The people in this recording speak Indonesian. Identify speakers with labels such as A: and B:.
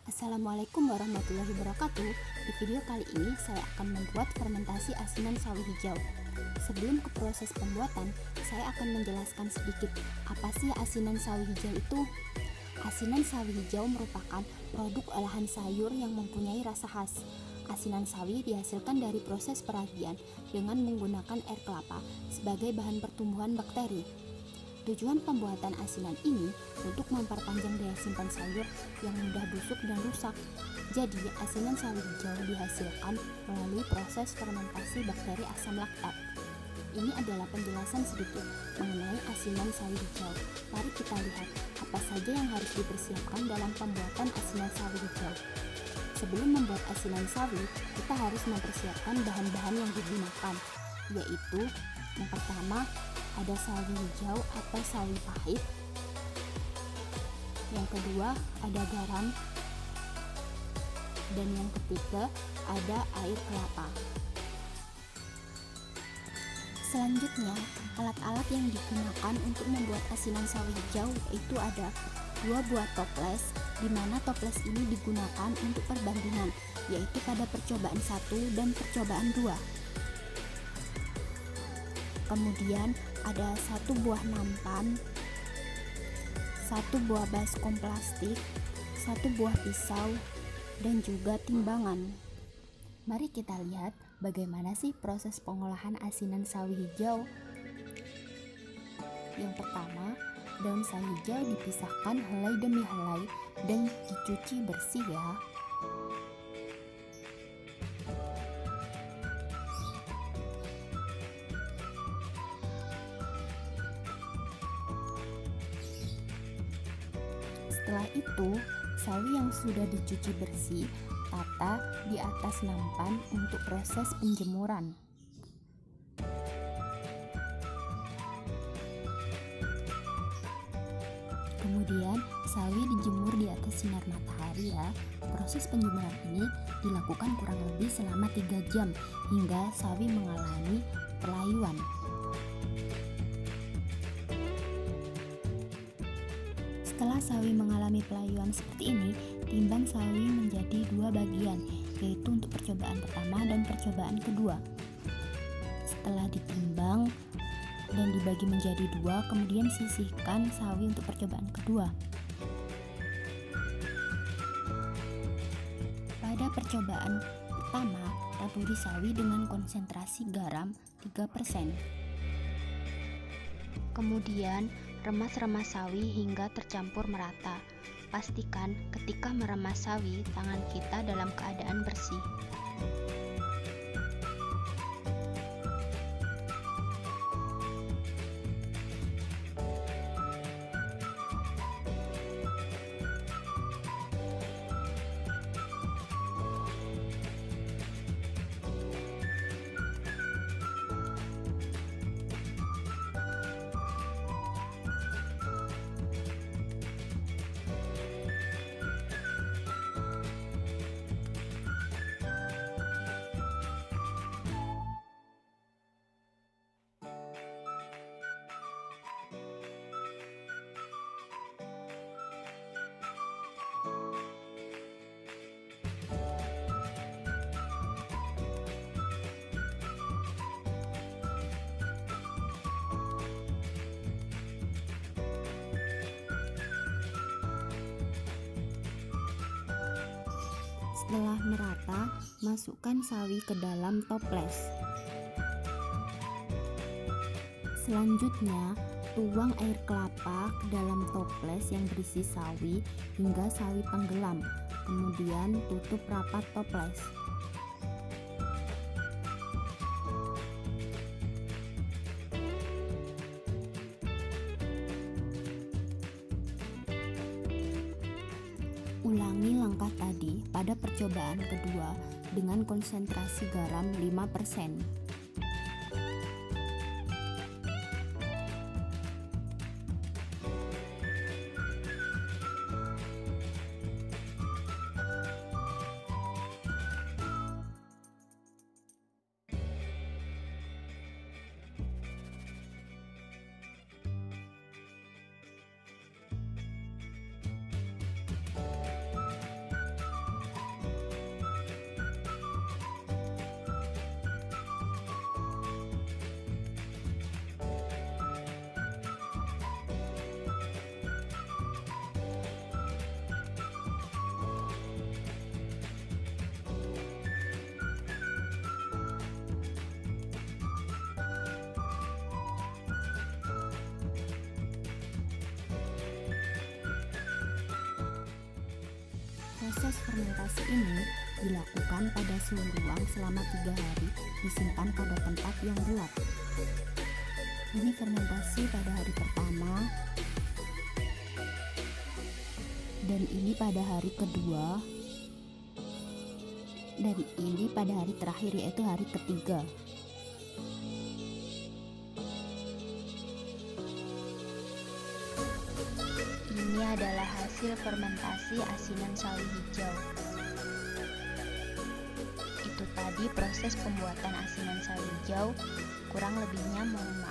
A: Assalamualaikum warahmatullahi wabarakatuh. Di video kali ini saya akan membuat fermentasi asinan sawi hijau. Sebelum ke proses pembuatan, saya akan menjelaskan sedikit apa sih asinan sawi hijau itu. Asinan sawi hijau merupakan produk olahan sayur yang mempunyai rasa khas. Asinan sawi dihasilkan dari proses peragian dengan menggunakan air kelapa sebagai bahan pertumbuhan bakteri. Tujuan pembuatan asinan ini untuk memperpanjang daya simpan sayur yang mudah busuk dan rusak. Jadi, asinan sawi hijau dihasilkan melalui proses fermentasi bakteri asam laktat. Ini adalah penjelasan sedikit mengenai asinan sawi hijau. Mari kita lihat apa saja yang harus dipersiapkan dalam pembuatan asinan sawi hijau. Sebelum membuat asinan sawi, kita harus mempersiapkan bahan-bahan yang digunakan, yaitu yang pertama, ada sawi hijau atau sawi pahit. Yang kedua, ada garam. Dan yang ketiga, ada air kelapa. Selanjutnya, alat-alat yang digunakan untuk membuat asinan sawi hijau yaitu ada 2 buah toples, di mana toples ini digunakan untuk perbandingan, yaitu pada percobaan 1 dan percobaan 2. Kemudian ada 1 buah nampan, 1 buah baskom plastik, 1 buah pisau, dan juga timbangan. Mari kita lihat bagaimana sih proses pengolahan asinan sawi hijau. Yang pertama, daun sawi hijau dipisahkan helai demi helai dan dicuci bersih ya. Setelah itu, sawi yang sudah dicuci bersih tata di atas nampan untuk proses penjemuran. Kemudian, sawi dijemur di atas sinar matahari ya. Proses penjemuran ini dilakukan kurang lebih selama 3 jam hingga sawi mengalami pelayuan. Setelah sawi mengalami pelayuan seperti ini, timbang sawi menjadi 2 bagian, yaitu untuk percobaan pertama dan percobaan kedua. Setelah ditimbang dan dibagi menjadi 2, kemudian sisihkan sawi untuk percobaan kedua. Pada percobaan pertama, taburi sawi dengan konsentrasi garam 3%. Kemudian, remas-remas sawi hingga tercampur merata. Pastikan ketika meremas sawi, tangan kita dalam keadaan bersih. Setelah merata, masukkan sawi ke dalam toples. Selanjutnya, tuang air kelapa ke dalam toples yang berisi sawi hingga sawi tenggelam. Kemudian tutup rapat toples. Ulangi langkah tadi pada percobaan kedua dengan konsentrasi garam 5%. Proses fermentasi ini dilakukan pada suhu ruang selama 3 hari, disimpan pada tempat yang gelap. Ini fermentasi pada hari pertama, dan ini pada hari kedua, dan ini pada hari terakhir, yaitu hari ketiga. Ini adalah hasil fermentasi asinan sawi hijau. Itu tadi proses pembuatan asinan sawi hijau, kurang lebihnya mohon maaf.